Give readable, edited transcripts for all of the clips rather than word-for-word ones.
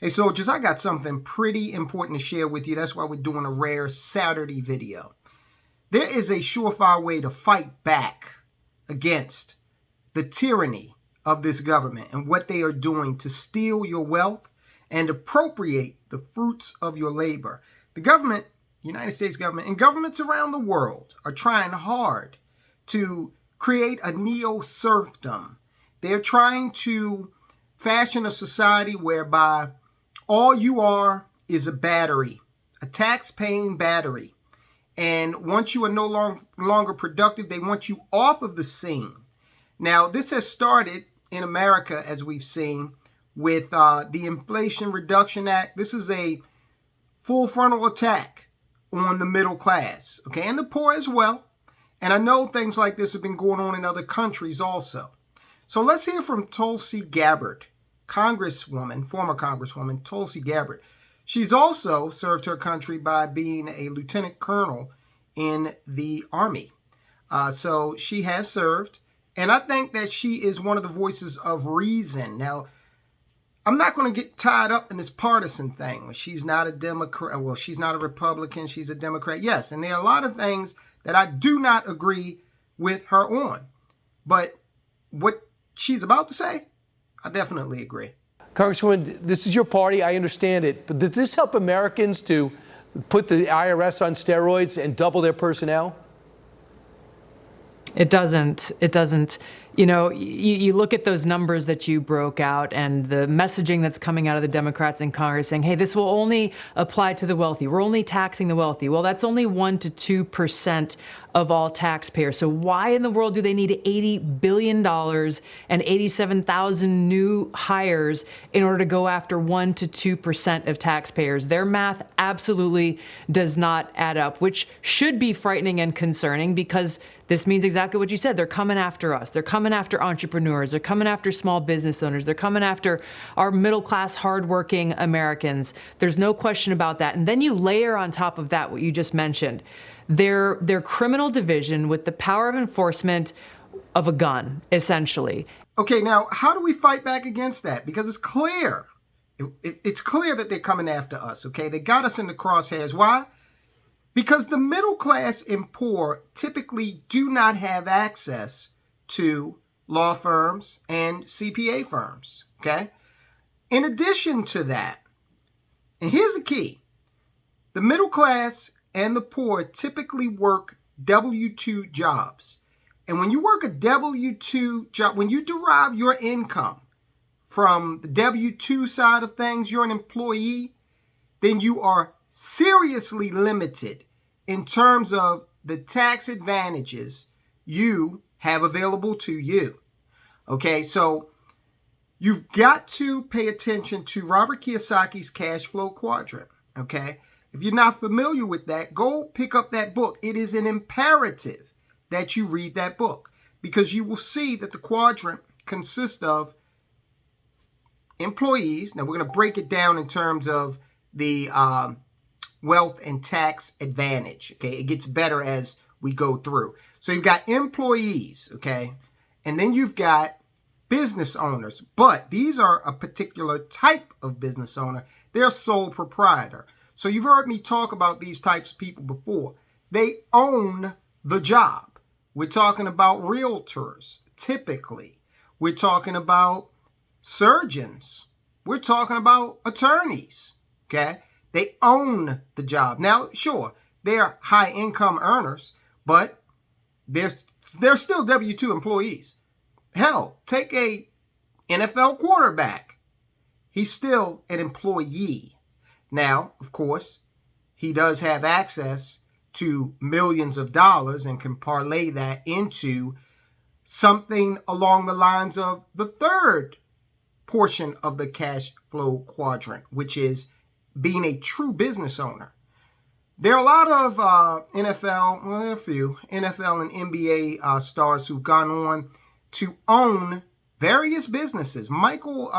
Hey soldiers, I got something pretty important to share with you. That's why we're doing a rare Saturday video. There is a surefire way to fight back against the tyranny of this government and what they are doing to steal your wealth and appropriate the fruits of your labor. The government, United States government, and governments around the world are trying hard to create a neo-serfdom. They're trying to fashion a society whereby all you are is a battery, a tax-paying battery. And once you are no longer productive, they want you off of the scene. Now, this has started in America, as we've seen, with the Inflation Reduction Act. This is a full frontal attack on the middle class, okay, and the poor as well. And I know things like this have been going on in other countries also. So let's hear from Tulsi Gabbard, Congresswoman, former Congresswoman Tulsi Gabbard. She's also served her country by being a lieutenant colonel in the Army. So she has served, and I think that she is one of the voices of reason. Now, I'm not going to get tied up in this partisan thing. She's not a Democrat. Well, she's not a Republican. She's a Democrat. Yes, and there are a lot of things that I do not agree with her on. But what she's about to say, I definitely agree. Congresswoman, this is your party. I understand it. But does this help Americans to put the IRS on steroids and double their personnel? It doesn't. It doesn't. You know, you look at those numbers that you broke out and the messaging that's coming out of the Democrats in Congress saying, hey, this will only apply to the wealthy. We're only taxing the wealthy. Well, that's only 1% to 2% of all taxpayers. So why in the world do they need $80 billion and 87,000 new hires in order to go after 1% to 2% of taxpayers? Their math absolutely does not add up, which should be frightening and concerning because this means exactly what you said. They're coming after us. They're coming after entrepreneurs. They're coming after small business owners. They're coming after our middle-class, hardworking Americans. There's no question about that. And then you layer on top of that what you just mentioned, their criminal division with the power of enforcement of a gun, essentially. Okay, now, how do we fight back against that? Because it's clear. It's clear that they're coming after us, okay? They got us in the crosshairs. Why? Because the middle class and poor typically do not have access to law firms and CPA firms, okay? In addition to that, and here's the key, the middle class and the poor typically work W-2 jobs. And when you work a W-2 job, when you derive your income from the W-2 side of things, you're an employee, then you are seriously limited in terms of the tax advantages you have available to you. Okay, so you've got to pay attention to Robert Kiyosaki's cash flow quadrant. Okay, if you're not familiar with that, go pick up that book. It is an imperative that you read that book because you will see that the quadrant consists of employees. Now, we're going to break it down in terms of the wealth and tax advantage. Okay, it gets better as we go through. So you've got employees, okay, and then you've got business owners, but these are a particular type of business owner. They're sole proprietor. So you've heard me talk about these types of people before. They own the job. We're talking about realtors, typically. We're talking about surgeons. We're talking about attorneys, okay? They own the job. Now, sure, they're high income earners, but they're still W-2 employees. Hell, take a NFL quarterback. He's still an employee. Now, of course, he does have access to millions of dollars and can parlay that into something along the lines of the third portion of the cash flow quadrant, which is being a true business owner. There are a lot of NFL, well, there are a few NFL and NBA stars who've gone on to own various businesses. Michael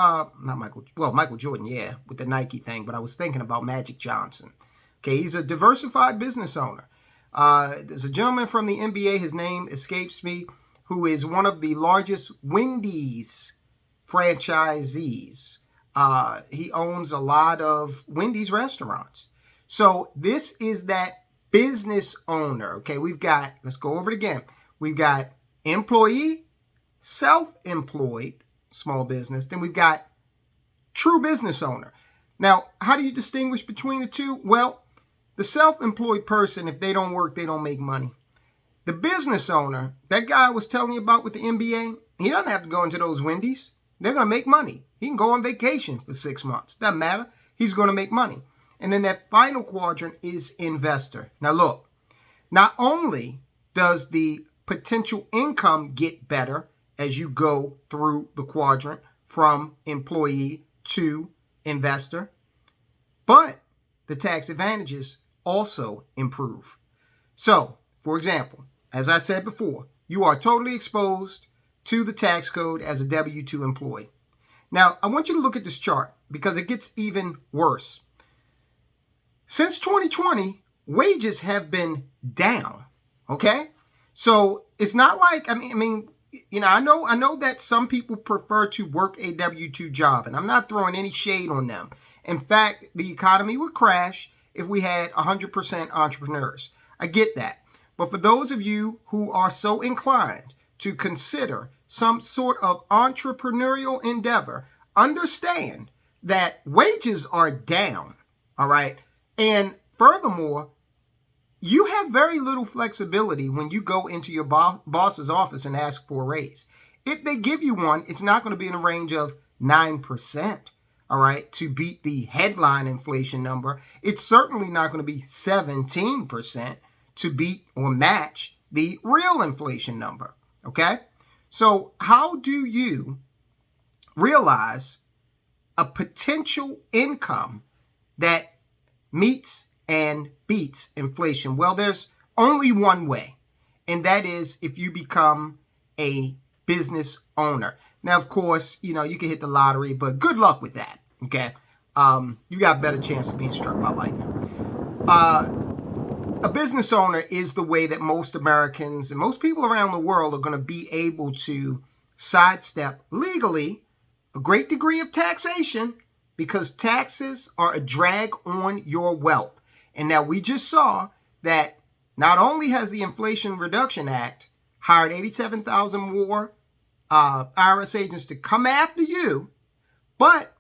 Jordan, yeah, with the Nike thing, but I was thinking about Magic Johnson. Okay, he's a diversified business owner. There's a gentleman from the NBA, his name escapes me, who is one of the largest Wendy's franchisees. He owns a lot of Wendy's restaurants. So this is that business owner. Okay, let's go over it again. We've got employee, self-employed, small business. Then we've got true business owner. Now, how do you distinguish between the two? Well, the self-employed person, if they don't work, they don't make money. The business owner, that guy I was telling you about with the MBA, he doesn't have to go into those Wendy's. They're going to make money. He can go on vacation for 6 months. Doesn't matter. He's going to make money. And then that final quadrant is investor. Now look, not only does the potential income get better as you go through the quadrant from employee to investor, but the tax advantages also improve. So, for example, as I said before, you are totally exposed to the tax code as a W-2 employee. Now, I want you to look at this chart because it gets even worse. Since 2020, wages have been down, okay? So it's not like, I mean, I know that some people prefer to work a W-2 job, and I'm not throwing any shade on them. In fact, the economy would crash if we had 100% entrepreneurs. I get that. But for those of you who are so inclined to consider some sort of entrepreneurial endeavor, understand that wages are down, all right? And furthermore, you have very little flexibility when you go into your boss's office and ask for a raise. If they give you one, it's not going to be in a range of 9%, all right, to beat the headline inflation number. It's certainly not going to be 17% to beat or match the real inflation number, okay? So how do you realize a potential income that meets and beats inflation? Well, there's only one way, and that is if you become a business owner. Now, of course, you can hit the lottery, but good luck with that, okay? You got a better chance of being struck by lightning. A business owner is the way that most Americans and most people around the world are going to be able to sidestep legally a great degree of taxation, because taxes are a drag on your wealth. And now we just saw that not only has the Inflation Reduction Act hired 87,000 more IRS agents to come after you, but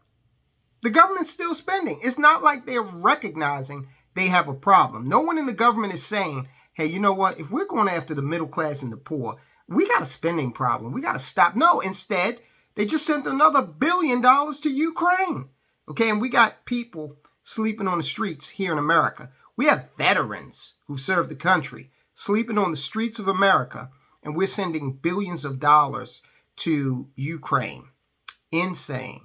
the government's still spending. It's not like they're recognizing they have a problem. No one in the government is saying, hey, you know what? If we're going after the middle class and the poor, we got a spending problem. We got to stop. No, instead, they just sent another $1 billion to Ukraine. Okay, and we got people sleeping on the streets here in America. We have veterans who served the country sleeping on the streets of America, and we're sending billions of dollars to Ukraine. Insane.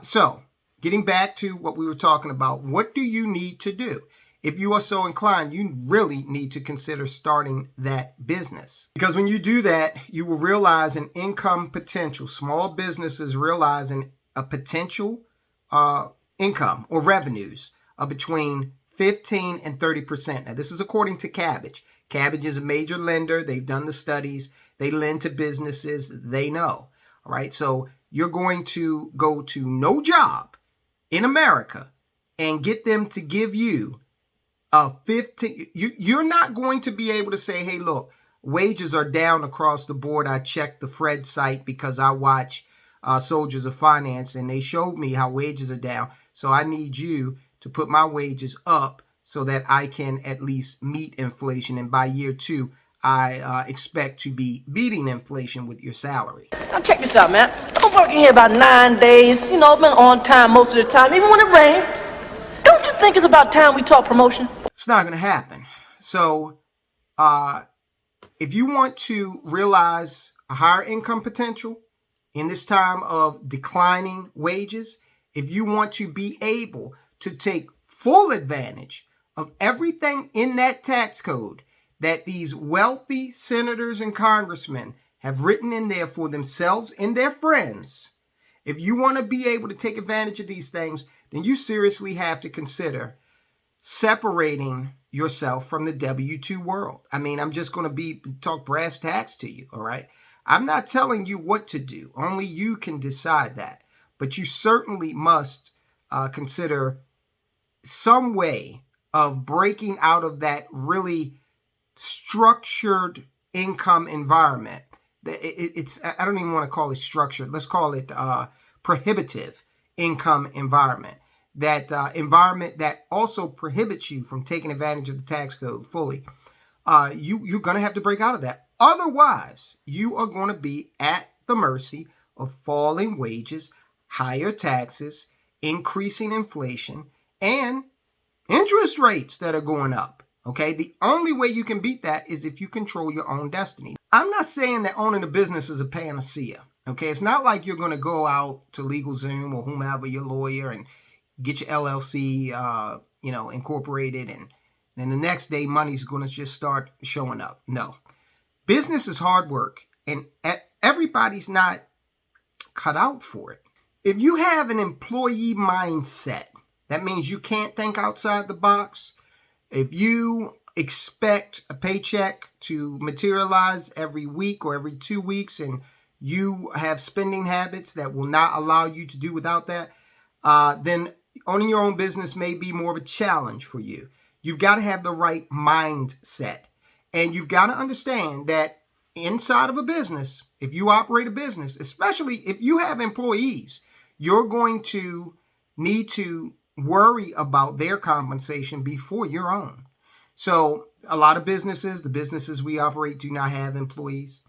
So, getting back to what we were talking about, what do you need to do? If you are so inclined, you really need to consider starting that business. Because when you do that, you will realize an income potential. Small businesses realizing a potential income or revenues of between 15 and 30%. Now, this is according to Cabbage. Cabbage is a major lender. They've done the studies. They lend to businesses. They know. All right. So you're going to go to no job in America and get them to give you a 15. You're not going to be able to say, hey, look, wages are down across the board. I checked the Fred site because I watch Soldiers of Finance, and they showed me how wages are down. So I need you to put my wages up so that I can at least meet inflation. And by year 2, I expect to be beating inflation with your salary. Now check this out, man. I'm working here about 9 days. Been on time most of the time, even when it rains. Don't you think it's about time we talk promotion? It's not going to happen. So if you want to realize a higher income potential in this time of declining wages, if you want to be able to take full advantage of everything in that tax code that these wealthy senators and congressmen have written in there for themselves and their friends, if you want to be able to take advantage of these things, then you seriously have to consider separating yourself from the W-2 world. I'm just going to talk brass tacks to you, all right? I'm not telling you what to do. Only you can decide that. but you certainly must consider some way of breaking out of that really structured income environment. It's I don't even want to call it structured. Let's call it prohibitive income environment. That environment that also prohibits you from taking advantage of the tax code fully. You're going to have to break out of that. Otherwise, you are going to be at the mercy of falling wages, higher taxes, increasing inflation, and interest rates that are going up. Okay, the only way you can beat that is if you control your own destiny. I'm not saying that owning a business is a panacea. Okay, it's not like you're going to go out to LegalZoom or whomever, your lawyer, and get your LLC, incorporated, and then the next day money's going to just start showing up. No, business is hard work, and everybody's not cut out for it. If you have an employee mindset, that means you can't think outside the box. If you expect a paycheck to materialize every week or every 2 weeks, and you have spending habits that will not allow you to do without that, then owning your own business may be more of a challenge for you. You've got to have the right mindset. And you've got to understand that inside of a business, if you operate a business, especially if you have employees, you're going to need to worry about their compensation before your own. So a lot of businesses, the businesses we operate, do not have employees.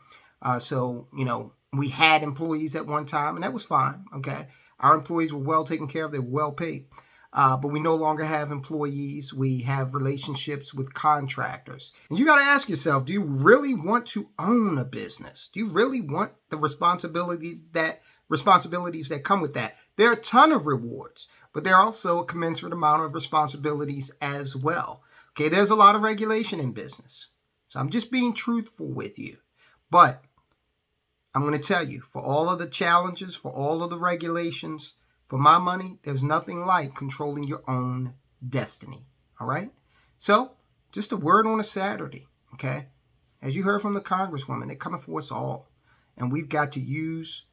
We had employees at one time, and that was fine. Okay. Our employees were well taken care of. They were well paid. But we no longer have employees. We have relationships with contractors. And you got to ask yourself, do you really want to own a business? Do you really want the responsibilities that come with that? There are a ton of rewards, but there are also a commensurate amount of responsibilities as well. Okay, there's a lot of regulation in business. So I'm just being truthful with you. But I'm going to tell you, for all of the challenges, for all of the regulations, for my money, there's nothing like controlling your own destiny. All right? So, just a word on a Saturday, okay? As you heard from the Congresswoman, they're coming for us all. And we've got to use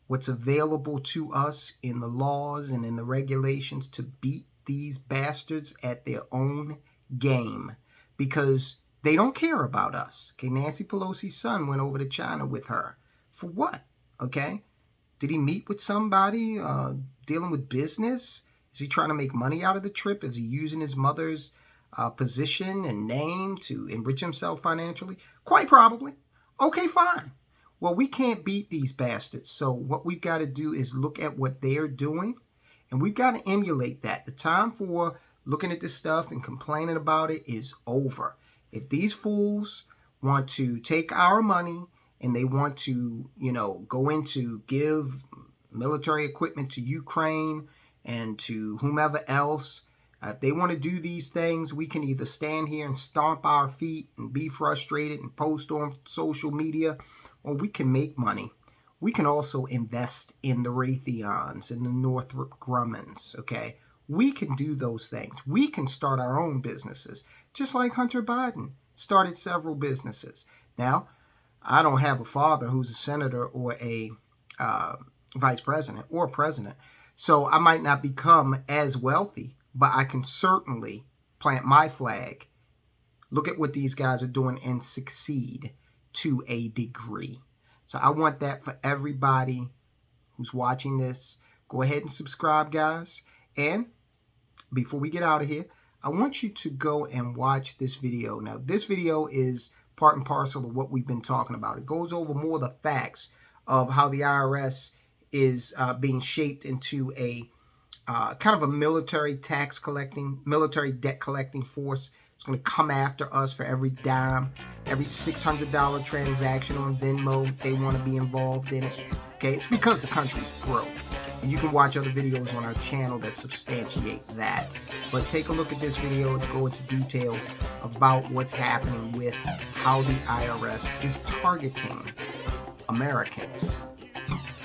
what's available to us in the laws and in the regulations to beat these bastards at their own game, because they don't care about us. Okay, Nancy Pelosi's son went over to China with her. For what? Okay? Did he meet with somebody dealing with business? Is he trying to make money out of the trip? Is he using his mother's position and name to enrich himself financially? Quite probably. Okay, fine. Well, we can't beat these bastards. So what we've got to do is look at what they're doing, and we've got to emulate that. The time for looking at this stuff and complaining about it is over. If these fools want to take our money and they want to, go into give military equipment to Ukraine and to whomever else, if they want to do these things, we can either stand here and stomp our feet and be frustrated and post on social media, or we can make money. We can also invest in the Raytheons and the Northrop Grummans, okay? We can do those things. We can start our own businesses, just like Hunter Biden started several businesses. Now, I don't have a father who's a senator or a vice president or president, so I might not become as wealthy, but I can certainly plant my flag, look at what these guys are doing, and succeed to a degree. So I want that for everybody who's watching this. Go ahead and subscribe, guys. And before we get out of here, I want you to go and watch this video. Now, this video is part and parcel of what we've been talking about. It goes over more of the facts of how the IRS is being shaped into a kind of a military debt collecting force. It's going to come after us for every dime, every $600 transaction on Venmo. They want to be involved in it. Okay, it's because the country's broke. And you can watch other videos on our channel that substantiate that. But take a look at this video to go into details about what's happening with how the IRS is targeting Americans.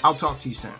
I'll talk to you soon.